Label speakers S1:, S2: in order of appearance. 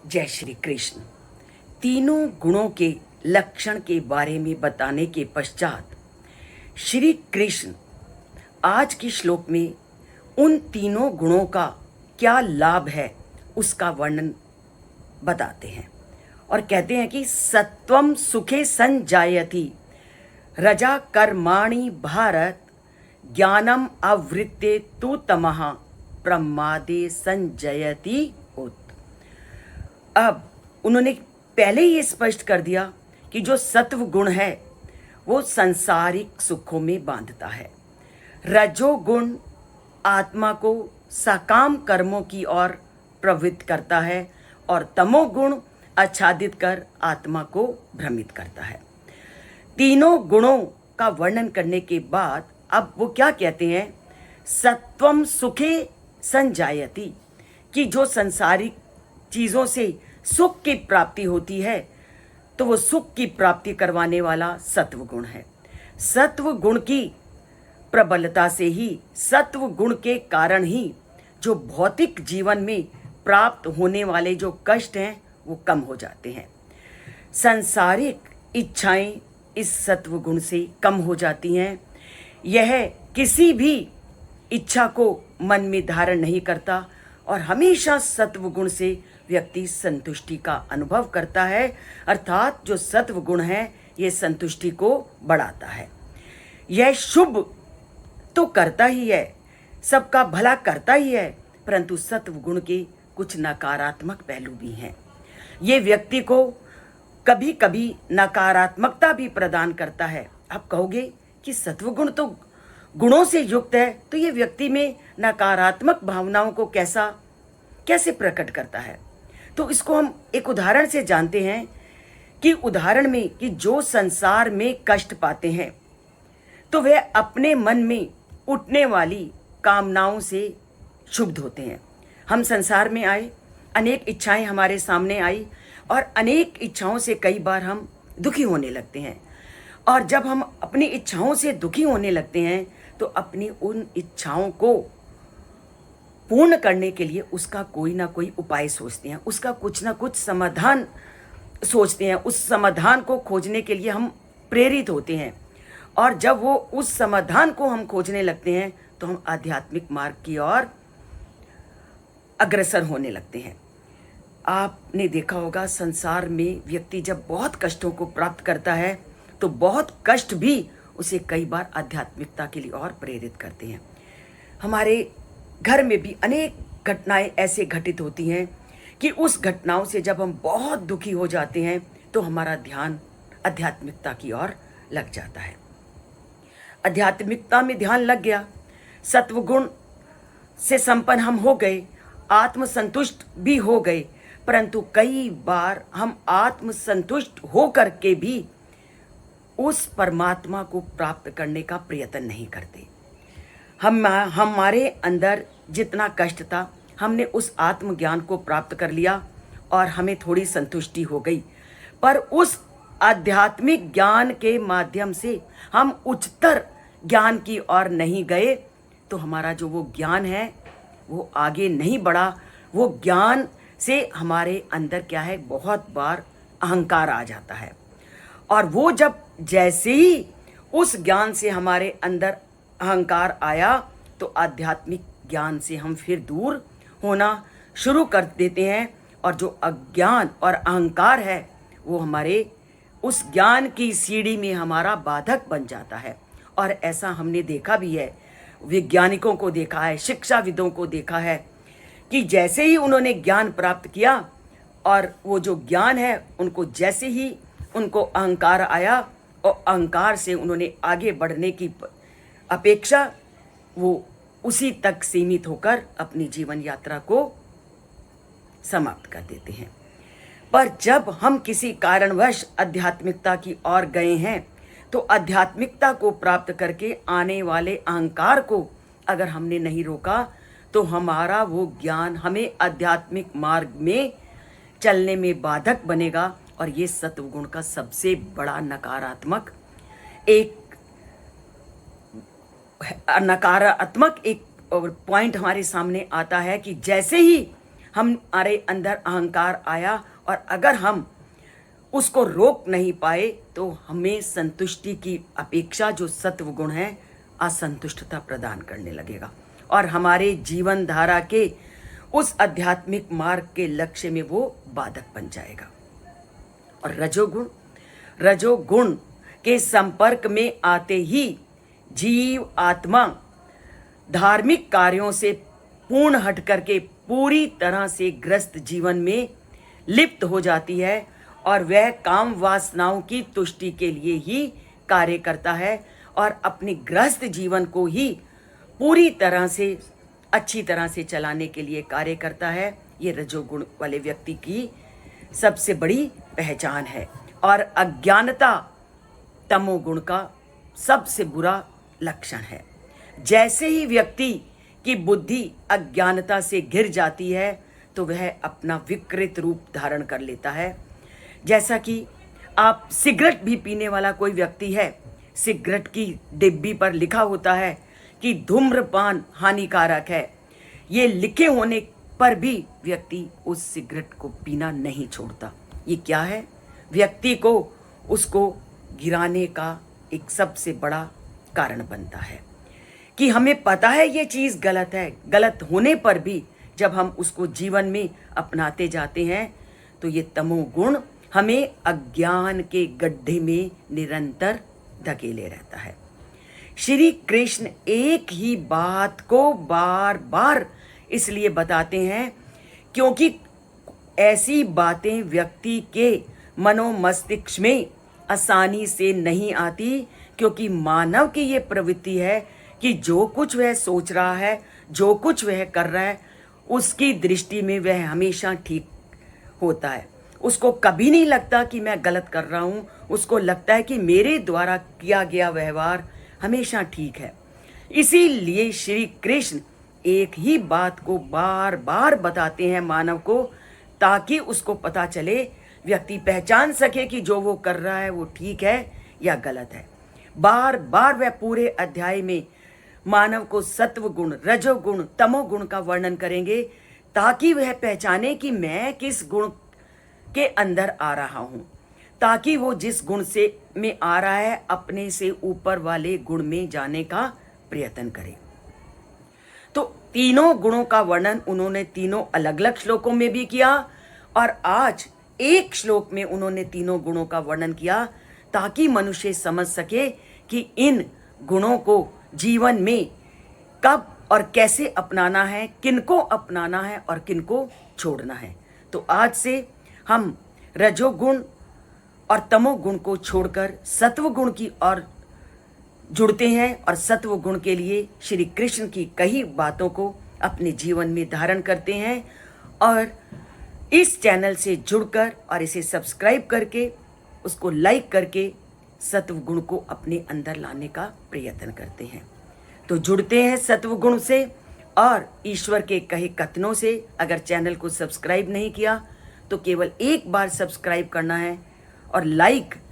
S1: जय श्री कृष्ण। तीनों गुणों के लक्षण के बारे में बताने के पश्चात श्री कृष्ण आज के श्लोक में उन तीनों गुणों का क्या लाभ है उसका वर्णन बताते हैं और कहते हैं कि सत्वम सुखे संजायति रजा कर्माणि भारत ज्ञानम आवृत्ते तु तमः प्रमादे संजयति उत। अब उन्होंने पहले ही स्पष्ट कर दिया कि जो सत्व गुण है वो सांसारिक सुखों में बांधता है, रजोगुण आत्मा को सकाम कर्मों की ओर प्रवृत्त करता है और तमोगुण आच्छादित कर आत्मा को भ्रमित करता है। तीनों गुणों का वर्णन करने के बाद अब वो क्या कहते हैं, सत्वम सुखे संजायति, कि जो सांसारिक चीजों से सुख की प्राप्ति होती है तो वो सुख की प्राप्ति करवाने वाला सत्व गुण है। सत्व गुण की प्रबलता से ही, सत्व गुण के कारण ही जो भौतिक जीवन में प्राप्त होने वाले जो कष्ट हैं वो कम हो जाते हैं। सांसारिक इच्छाएं इस सत्व गुण से कम हो जाती हैं। यह किसी भी इच्छा को मन में धारण नहीं करता और हमेशा सत्व गुण से व्यक्ति संतुष्टि का अनुभव करता है, अर्थात जो सत्व गुण है ये संतुष्टि को बढ़ाता है। यह शुभ तो करता ही है, सबका भला करता ही है, परंतु सत्व गुण के कुछ नकारात्मक पहलू भी हैं। ये व्यक्ति को कभी कभी नकारात्मकता भी प्रदान करता है। आप कहोगे कि सत्व गुण तो गुणों से युक्त है, तो ये व्यक्ति में नकारात्मक भावनाओं को कैसे प्रकट करता है। तो इसको हम एक उदाहरण से जानते हैं कि उदाहरण में कि जो संसार में कष्ट पाते हैं तो वे अपने मन में उठने वाली कामनाओं से क्षुब्ध होते हैं। हम संसार में आए, अनेक इच्छाएं हमारे सामने आई और अनेक इच्छाओं से कई बार हम दुखी होने लगते हैं। और जब हम अपनी इच्छाओं से दुखी होने लगते हैं तो अपनी उन इच्छाओं को पूर्ण करने के लिए उसका कोई ना कोई उपाय सोचते हैं, उसका कुछ ना कुछ समाधान सोचते हैं। उस समाधान को खोजने के लिए हम प्रेरित होते हैं और जब वो उस समाधान को हम खोजने लगते हैं तो हम आध्यात्मिक मार्ग की ओर अग्रसर होने लगते हैं। आपने देखा होगा संसार में व्यक्ति जब बहुत कष्टों को प्राप्त करता है तो बहुत कष्ट भी उसे कई बार आध्यात्मिकता के लिए और प्रेरित करते हैं। हमारे घर में भी अनेक घटनाएं ऐसे घटित होती हैं कि उस घटनाओं से जब हम बहुत दुखी हो जाते हैं तो हमारा ध्यान आध्यात्मिकता की ओर लग जाता है। आध्यात्मिकता में ध्यान लग गया, सत्वगुण से संपन्न हम हो गए, आत्मसंतुष्ट भी हो गए, परंतु कई बार हम आत्मसंतुष्ट होकर के भी उस परमात्मा को प्राप्त करने का प्रयत्न नहीं करते। हमारे अंदर जितना कष्ट था हमने उस आत्मज्ञान को प्राप्त कर लिया और हमें थोड़ी संतुष्टि हो गई, पर उस आध्यात्मिक ज्ञान के माध्यम से हम उच्चतर ज्ञान की ओर नहीं गए तो हमारा जो वो ज्ञान है वो आगे नहीं बढ़ा। वो ज्ञान से हमारे अंदर क्या है, बहुत बार अहंकार आ जाता है और वो जब जैसे ही उस ज्ञान से हमारे अंदर अहंकार आया तो आध्यात्मिक ज्ञान से हम फिर दूर होना शुरू कर देते हैं और जो अज्ञान और अहंकार है वो हमारे उस ज्ञान की सीढ़ी में हमारा बाधक बन जाता है। और ऐसा हमने देखा भी है, वैज्ञानिकों को देखा है, शिक्षाविदों को देखा है कि जैसे ही उन्होंने ज्ञान प्राप्त किया और वो जो ज्ञान है उनको जैसे ही उनको अहंकार आया और अहंकार से उन्होंने आगे बढ़ने की अपेक्षा वो उसी तक सीमित होकर अपनी जीवन यात्रा को समाप्त कर देते हैं। पर जब हम किसी कारणवश आध्यात्मिकता की ओर गए हैं तो आध्यात्मिकता को प्राप्त करके आने वाले अहंकार को अगर हमने नहीं रोका तो हमारा वो ज्ञान हमें आध्यात्मिक मार्ग में चलने में बाधक बनेगा और ये सत्वगुण का सबसे बड़ा नकारात्मक एक पॉइंट हमारे सामने आता है कि जैसे ही हमारे अंदर अहंकार आया और अगर हम उसको रोक नहीं पाए तो हमें संतुष्टि की अपेक्षा जो सत्व गुण है असंतुष्टता प्रदान करने लगेगा और हमारे जीवन धारा के उस आध्यात्मिक मार्ग के लक्ष्य में वो बाधक बन जाएगा। और रजोगुण के संपर्क में आते ही जीव आत्मा धार्मिक कार्यों से पूर्ण हट करके पूरी तरह से ग्रस्त जीवन में लिप्त हो जाती है और वह काम वासनाओं की तुष्टि के लिए ही कार्य करता है और अपने ग्रस्त जीवन को ही पूरी तरह से अच्छी तरह से चलाने के लिए कार्य करता है। ये रजोगुण वाले व्यक्ति की सबसे बड़ी पहचान है और अज्ञानता तमोगुण का सबसे बुरा लक्षण है। जैसे ही व्यक्ति की बुद्धि अज्ञानता से घिर जाती है तो वह अपना विकृत रूप धारण कर लेता है। जैसा कि आप सिगरेट भी पीने वाला कोई व्यक्ति है, सिगरेट की डिब्बी पर लिखा होता है कि धूम्रपान हानिकारक है। ये लिखे होने पर भी व्यक्ति उस सिगरेट को पीना नहीं छोड़ता। ये क्या है? व्यक्ति को उसको गिराने का एक सबसे बड़ा कारण बनता है कि हमें पता है ये चीज़ गलत है, गलत होने पर भी जब हम उसको जीवन में अपनाते जाते हैं तो ये तमोगुण हमें अज्ञान के गड्ढे में निरंतर धकेले रहता है। श्री कृष्ण एक ही बात को बार बार इसलिए बताते हैं क्योंकि ऐसी बातें व्यक्ति के मनोमस्तिष्क में आसानी से नहीं आती, क्योंकि मानव की ये प्रवृत्ति है कि जो कुछ वह सोच रहा है, जो कुछ वह कर रहा है, उसकी दृष्टि में वह हमेशा ठीक होता है। उसको कभी नहीं लगता कि मैं गलत कर रहा हूँ, उसको लगता है कि मेरे द्वारा किया गया व्यवहार हमेशा ठीक है। इसीलिए श्री कृष्ण एक ही बात को बार बार बताते हैं मानव को, ताकि उसको पता चले, व्यक्ति पहचान सके कि जो वो कर रहा है वो ठीक है या गलत है। बार बार वह पूरे अध्याय में मानव को सत्व गुण, रजोगुण, तमोगुण का वर्णन करेंगे ताकि वह पहचाने कि मैं किस गुण के अंदर आ रहा हूं, ताकि वो जिस गुण से में आ रहा है अपने से ऊपर वाले गुण में जाने का प्रयत्न करे। तो तीनों गुणों का वर्णन उन्होंने तीनों अलग अलग श्लोकों में भी किया और आज एक श्लोक में उन्होंने तीनों गुणों का वर्णन किया ताकि मनुष्य समझ सके कि इन गुणों को जीवन में कब और कैसे अपनाना है, किनको अपनाना है और किनको छोड़ना है। तो आज से हम रजोगुण और तमोगुण को छोड़कर सत्व गुण की ओर जुड़ते हैं और सत्व गुण के लिए श्री कृष्ण की कई बातों को अपने जीवन में धारण करते हैं और इस चैनल से जुड़कर और इसे सब्सक्राइब करके उसको लाइक करके सत्व गुण को अपने अंदर लाने का प्रयत्न करते हैं। तो जुड़ते हैं सत्व गुण से और ईश्वर के कहे कथनों से। अगर चैनल को सब्सक्राइब नहीं किया तो केवल एक बार सब्सक्राइब करना है और लाइक